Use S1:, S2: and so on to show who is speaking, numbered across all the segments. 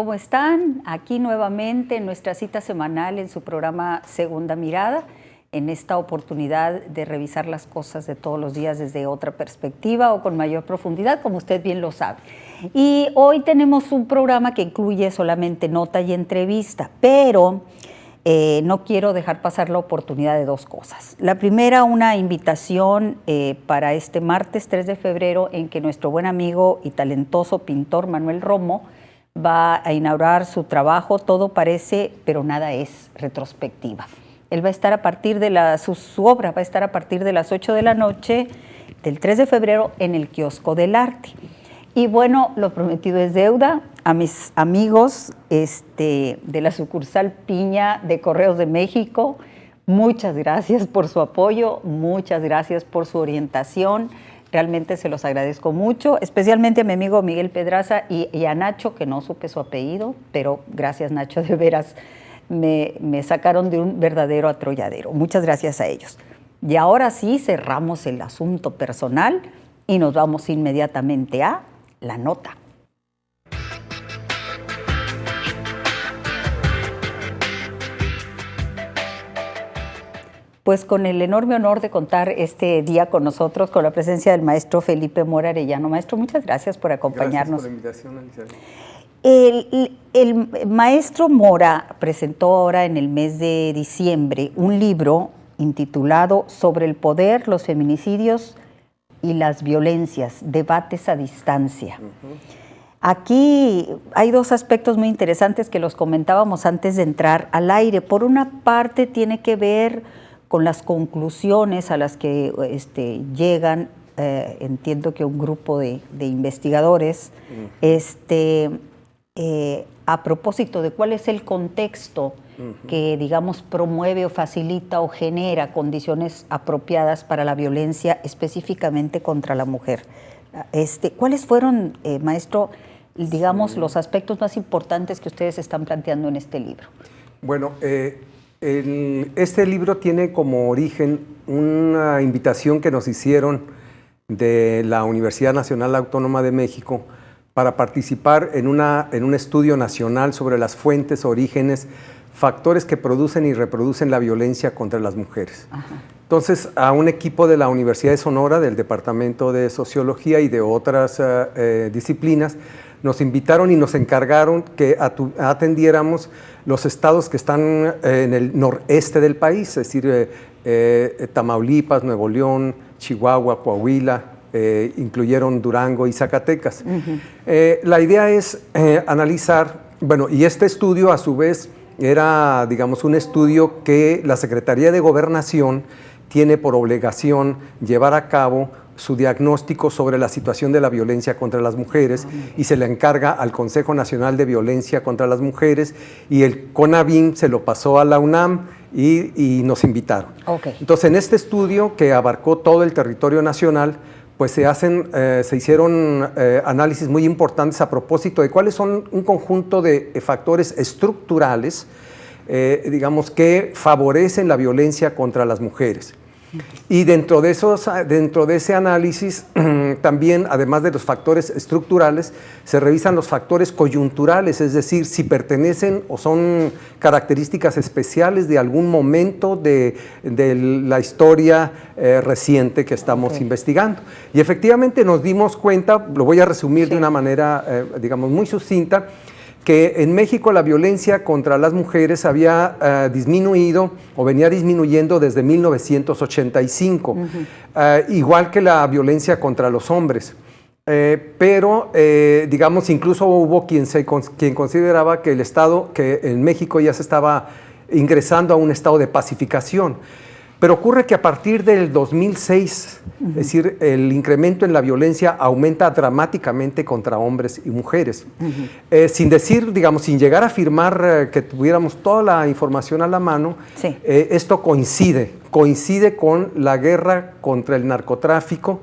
S1: ¿cómo están? Aquí nuevamente en nuestra cita semanal en su programa Segunda Mirada, en esta oportunidad de revisar las cosas de todos los días desde otra perspectiva o con mayor profundidad, como usted bien lo sabe. Y hoy tenemos un programa que incluye solamente nota y entrevista, pero no quiero dejar pasar la oportunidad de dos cosas. La primera, una invitación para este martes 3 de febrero en que nuestro buen amigo y talentoso pintor Manuel Romo va a inaugurar su trabajo Todo parece, pero nada es, retrospectiva. Él va a estar a partir de su obra va a estar a partir de las 8 de la noche del 3 de febrero en el Kiosco del Arte. Y bueno, lo prometido es deuda. A mis amigos de la sucursal Piña de Correos de México, muchas gracias por su apoyo, muchas gracias por su orientación. Realmente se los agradezco mucho, especialmente a mi amigo Miguel Pedraza y a Nacho, que no supe su apellido, pero gracias Nacho, de veras me sacaron de un verdadero atolladero. Muchas gracias a ellos. Y ahora sí cerramos el asunto personal y nos vamos inmediatamente a la nota. Pues con el enorme honor de contar este día con nosotros, con la presencia del maestro Felipe Mora Arellano. Maestro, muchas gracias por acompañarnos.
S2: Gracias por la invitación,
S1: Alicia. El maestro Mora presentó ahora en el mes de diciembre un libro intitulado Sobre el poder, los feminicidios y las violencias, debates a distancia. Aquí hay dos aspectos muy interesantes que los comentábamos antes de entrar al aire. Por una parte tiene que ver con las conclusiones a las que llegan, entiendo que un grupo de investigadores, a propósito de cuál es el contexto que, digamos, promueve o facilita o genera condiciones apropiadas para la violencia específicamente contra la mujer. ¿Cuáles fueron, maestro, digamos, los aspectos más importantes que ustedes están planteando en este libro?
S2: Bueno, este libro tiene como origen una invitación que nos hicieron de la Universidad Nacional Autónoma de México para participar en un estudio nacional sobre las fuentes, orígenes, factores que producen y reproducen la violencia contra las mujeres. Ajá. Entonces, a un equipo de la Universidad de Sonora, del Departamento de Sociología y de otras disciplinas, nos invitaron y nos encargaron que atendiéramos los estados que están en el noreste del país, es decir, Tamaulipas, Nuevo León, Chihuahua, Coahuila, incluyeron Durango y Zacatecas. La idea es analizar, bueno, y este estudio a su vez era, digamos, un estudio que la Secretaría de Gobernación tiene por obligación llevar a cabo su diagnóstico sobre la situación de la violencia contra las mujeres y se le encarga al Consejo Nacional de Violencia contra las Mujeres y el CONAVIM se lo pasó a la UNAM y nos invitaron. Okay. Entonces, en este estudio que abarcó todo el territorio nacional, pues se hicieron análisis muy importantes a propósito de cuáles son un conjunto de factores estructurales, digamos, que favorecen la violencia contra las mujeres. Y dentro de ese análisis también, además de los factores estructurales, se revisan los factores coyunturales, es decir, si pertenecen o son características especiales de algún momento de la historia reciente que estamos investigando. Y efectivamente nos dimos cuenta, lo voy a resumir de una manera, digamos, muy sucinta, que en México la violencia contra las mujeres había disminuido o venía disminuyendo desde 1985, igual que la violencia contra los hombres. Pero, digamos, incluso hubo quien consideraba que que en México ya se estaba ingresando a un estado de pacificación. Pero ocurre que a partir del 2006, es decir, el incremento en la violencia aumenta dramáticamente contra hombres y mujeres. Sin decir, digamos, sin llegar a afirmar que tuviéramos toda la información a la mano, sí. Esto coincide con la guerra contra el narcotráfico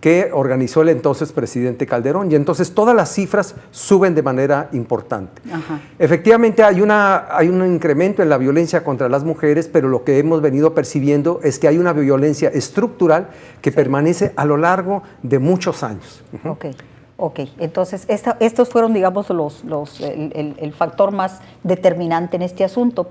S2: que organizó el entonces presidente Calderón, y entonces todas las cifras suben de manera importante. Ajá. Efectivamente hay un incremento en la violencia contra las mujeres, pero lo que hemos venido percibiendo es que hay una violencia estructural que permanece a lo largo de muchos años.
S1: Okay. Ok, entonces estos fueron, digamos, el factor más determinante en este asunto.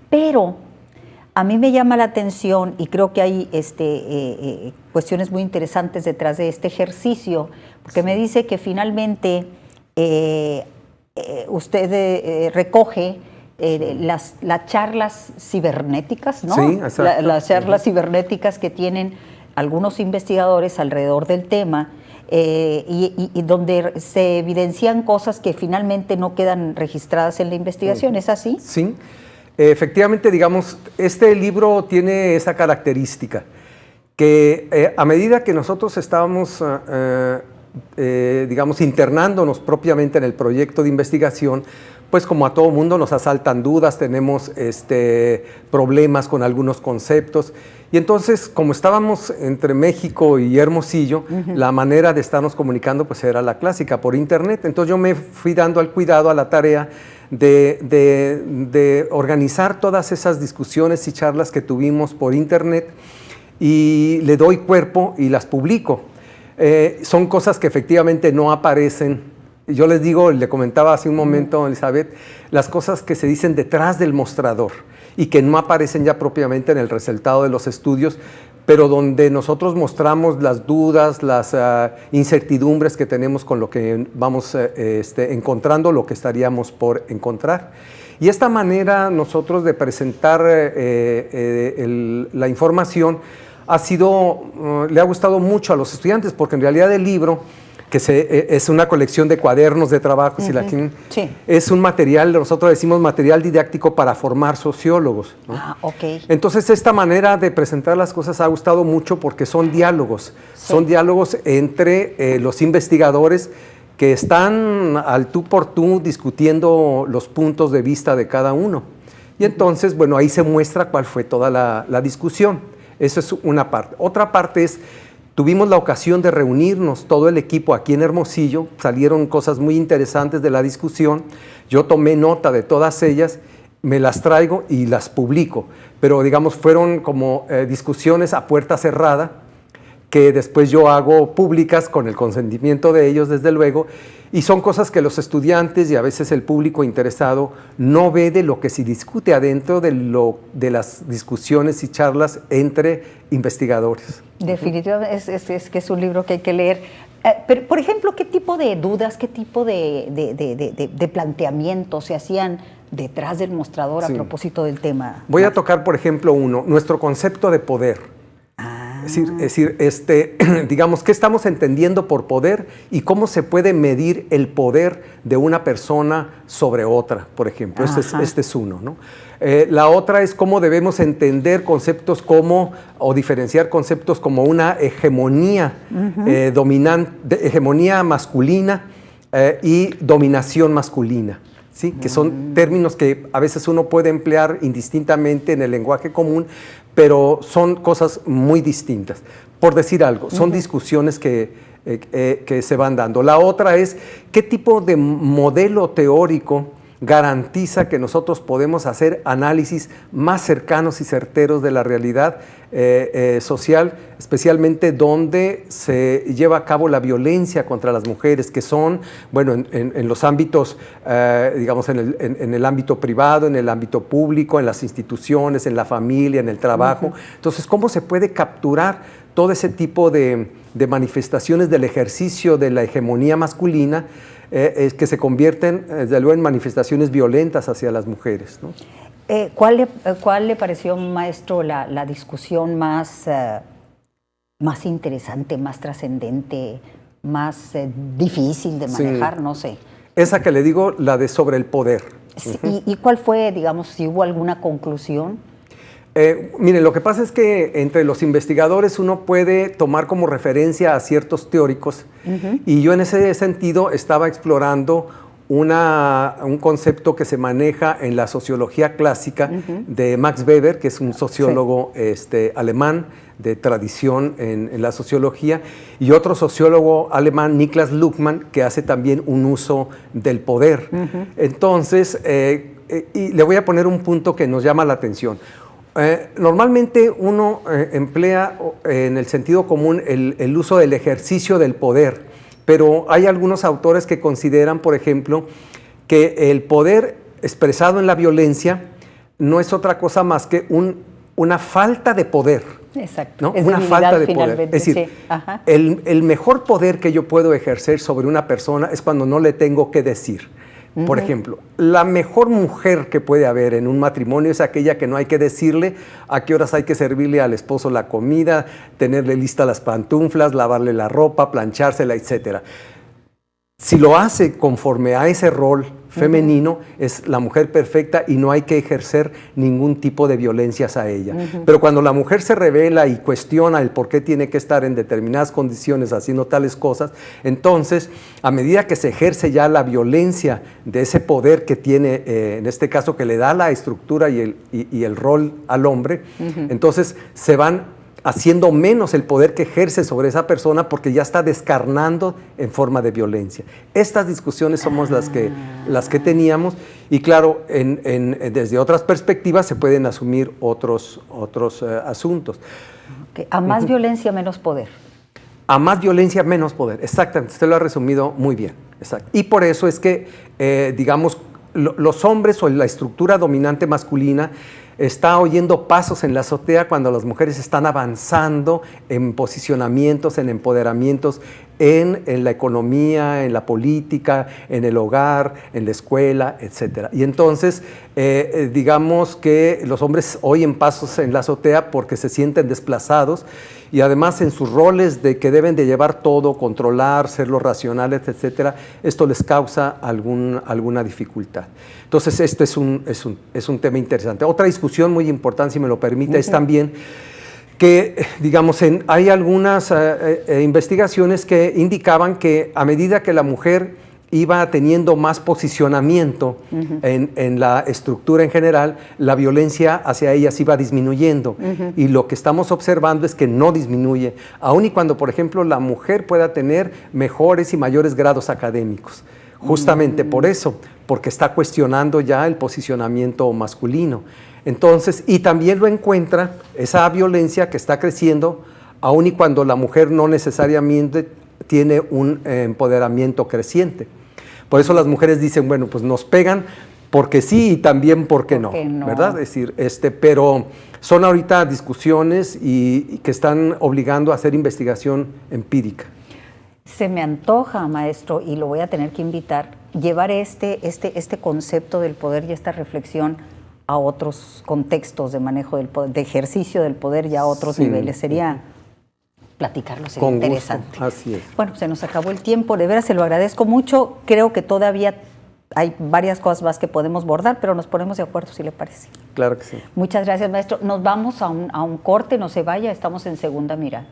S1: Pero a mí me llama la atención, y creo que hay cuestiones muy interesantes detrás de este ejercicio, porque me dice que finalmente usted recoge las charlas cibernéticas, ¿no?
S2: Sí, exacto.
S1: Las charlas cibernéticas que tienen algunos investigadores alrededor del tema, y donde se evidencian cosas que finalmente no quedan registradas en la investigación. ¿Es así?
S2: Sí. Efectivamente, digamos, este libro tiene esa característica, que a medida que nosotros estábamos, digamos, internándonos propiamente en el proyecto de investigación, pues como a todo mundo nos asaltan dudas, tenemos problemas con algunos conceptos. Y entonces, como estábamos entre México y Hermosillo, la manera de estarnos comunicando pues era la clásica, por internet. Entonces yo me fui dando al cuidado, a la tarea de organizar todas esas discusiones y charlas que tuvimos por internet, y le doy cuerpo y las publico. Son cosas que efectivamente no aparecen. Yo les digo, le comentaba hace un momento, Elizabeth, las cosas que se dicen detrás del mostrador y que no aparecen ya propiamente en el resultado de los estudios, pero donde nosotros mostramos las dudas, las incertidumbres que tenemos con lo que vamos encontrando, lo que estaríamos por encontrar. Y esta manera nosotros de presentar la información le ha gustado mucho a los estudiantes, porque en realidad el libro, que es una colección de cuadernos de trabajo,
S1: Sí.
S2: es un material, nosotros decimos material didáctico para formar sociólogos, ¿no?
S1: Ok.
S2: Entonces esta manera de presentar las cosas ha gustado mucho porque son diálogos, son diálogos entre los investigadores que están al tú por tú discutiendo los puntos de vista de cada uno. Y entonces, bueno, ahí se muestra cuál fue toda la discusión. Eso es una parte. Otra parte es, tuvimos la ocasión de reunirnos todo el equipo aquí en Hermosillo, salieron cosas muy interesantes de la discusión, yo tomé nota de todas ellas, me las traigo y las publico, pero digamos fueron como discusiones a puerta cerrada, que después yo hago públicas con el consentimiento de ellos, desde luego, y son cosas que los estudiantes y a veces el público interesado no ve de lo que se discute adentro de las discusiones y charlas entre investigadores.
S1: Definitivamente es que es un libro que hay que leer. Pero, por ejemplo, ¿qué tipo de dudas, qué tipo de planteamientos se hacían detrás del mostrador a propósito del tema?
S2: Voy a tocar, por ejemplo, nuestro concepto de poder. Es decir, digamos, ¿qué estamos entendiendo por poder y cómo se puede medir el poder de una persona sobre otra, por ejemplo? Este es uno, ¿no? La otra es cómo debemos entender conceptos o diferenciar conceptos como una hegemonía dominante, hegemonía masculina y dominación masculina. ¿Sí? Que son términos que a veces uno puede emplear indistintamente en el lenguaje común, pero son cosas muy distintas. Por decir algo, son discusiones que se van dando. La otra es, ¿qué tipo de modelo teórico garantiza que nosotros podemos hacer análisis más cercanos y certeros de la realidad social, especialmente donde se lleva a cabo la violencia contra las mujeres, que son, bueno, en los ámbitos, digamos, en el ámbito privado, en el ámbito público, en las instituciones, en la familia, en el trabajo. Entonces, ¿cómo se puede capturar todo ese tipo de manifestaciones del ejercicio de la hegemonía masculina, que se convierten, desde luego, en manifestaciones violentas hacia las mujeres, ¿no?
S1: ¿Cuál le pareció, maestro, la discusión más interesante, más trascendente, más difícil de manejar? Sí. No sé.
S2: Esa que le digo, la de sobre el poder.
S1: Sí, ¿y cuál fue, digamos, si hubo alguna conclusión?
S2: Miren, lo que pasa es que entre los investigadores uno puede tomar como referencia a ciertos teóricos, y yo en ese sentido estaba explorando un concepto que se maneja en la sociología clásica de Max Weber, que es un sociólogo alemán de tradición en la sociología, y otro sociólogo alemán, Niklas Luhmann, que hace también un uso del poder. Entonces, y le voy a poner un punto que nos llama la atención. Normalmente uno emplea en el sentido común el uso del ejercicio del poder, pero hay algunos autores que consideran, por ejemplo, que el poder expresado en la violencia no es otra cosa más que una falta de poder.
S1: Exacto.
S2: ¿no?
S1: Es
S2: Una falta de poder.
S1: finalmente.
S2: Es decir,
S1: sí.
S2: el mejor poder que yo puedo ejercer sobre una persona es cuando no le tengo que decir. Por ejemplo, la mejor mujer que puede haber en un matrimonio es aquella que no hay que decirle a qué horas hay que servirle al esposo la comida, tenerle listas las pantuflas, lavarle la ropa, planchársela, etc. Si lo hace conforme a ese rol femenino, es la mujer perfecta y no hay que ejercer ningún tipo de violencias a ella. Pero cuando la mujer se revela y cuestiona el por qué tiene que estar en determinadas condiciones haciendo tales cosas, entonces, a medida que se ejerce ya la violencia de ese poder que tiene, en este caso, que le da la estructura y el rol al hombre, entonces se van haciendo menos el poder que ejerce sobre esa persona porque ya está descarnando en forma de violencia. Estas discusiones somos las que teníamos y claro, desde otras perspectivas se pueden asumir otros asuntos.
S1: Okay. A más violencia, menos poder.
S2: A más violencia, menos poder. Exactamente, usted lo ha resumido muy bien. Exacto. Y por eso es que, digamos, los hombres o la estructura dominante masculina está oyendo pasos en la azotea cuando las mujeres están avanzando en posicionamientos, en empoderamientos en la economía, en la política, en el hogar, en la escuela, etc. Y entonces, digamos que los hombres oyen pasos en la azotea porque se sienten desplazados y además en sus roles de que deben de llevar todo, controlar, ser los racionales, etc., esto les causa alguna dificultad. Entonces, este es un tema interesante. Otra discusión muy importante, si me lo permite, es también que, digamos, hay algunas investigaciones que indicaban que a medida que la mujer iba teniendo más posicionamiento en la estructura en general, la violencia hacia ellas iba disminuyendo. Y lo que estamos observando es que no disminuye, aun y cuando, por ejemplo, la mujer pueda tener mejores y mayores grados académicos. Justamente por eso, porque está cuestionando ya el posicionamiento masculino. Entonces, y también lo encuentra esa violencia que está creciendo, aun y cuando la mujer no necesariamente tiene un empoderamiento creciente. Por eso las mujeres dicen, bueno, pues nos pegan porque sí y también porque no, ¿verdad? Es decir, pero son ahorita discusiones y que están obligando a hacer investigación empírica.
S1: Se me antoja, maestro, y lo voy a tener que invitar, llevar este concepto del poder y esta reflexión a otros contextos de manejo del poder, de ejercicio del poder y a otros niveles. Sería platicarlo, sería interesante.
S2: Gusto. Así es.
S1: Bueno, se nos acabó el tiempo, de veras se lo agradezco mucho. Creo que todavía hay varias cosas más que podemos bordar, pero nos ponemos de acuerdo si le parece.
S2: Claro que sí.
S1: Muchas gracias, maestro. Nos vamos a un corte, no se vaya, estamos en Segunda Mirada.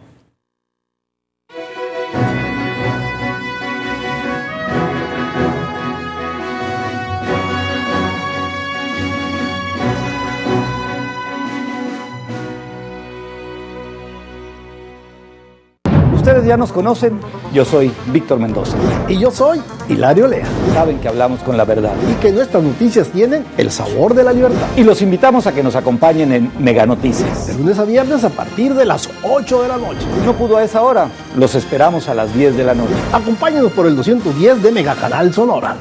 S3: Ustedes ya nos conocen, yo soy Víctor Mendoza.
S4: Y yo soy Hilario Lea.
S3: Saben que hablamos con la verdad.
S4: Y que nuestras noticias tienen el sabor de la libertad.
S3: Y los invitamos a que nos acompañen en Mega Noticias.
S4: De lunes a viernes a partir de las 8 de la noche.
S3: Si no pudo a esa hora, los esperamos a las 10 de la noche.
S4: Acompáñenos por el 210 de Megacanal Sonora.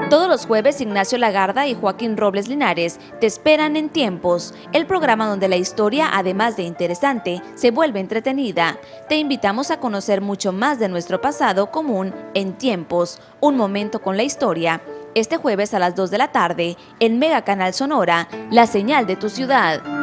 S5: Todos los jueves, Ignacio Lagarda y Joaquín Robles Linares te esperan en Tiempos, el programa donde la historia, además de interesante, se vuelve entretenida. Te invitamos a conocer mucho más de nuestro pasado común en Tiempos, un momento con la historia. Este jueves a las 2 de la tarde, en Megacanal Sonora, la señal de tu ciudad.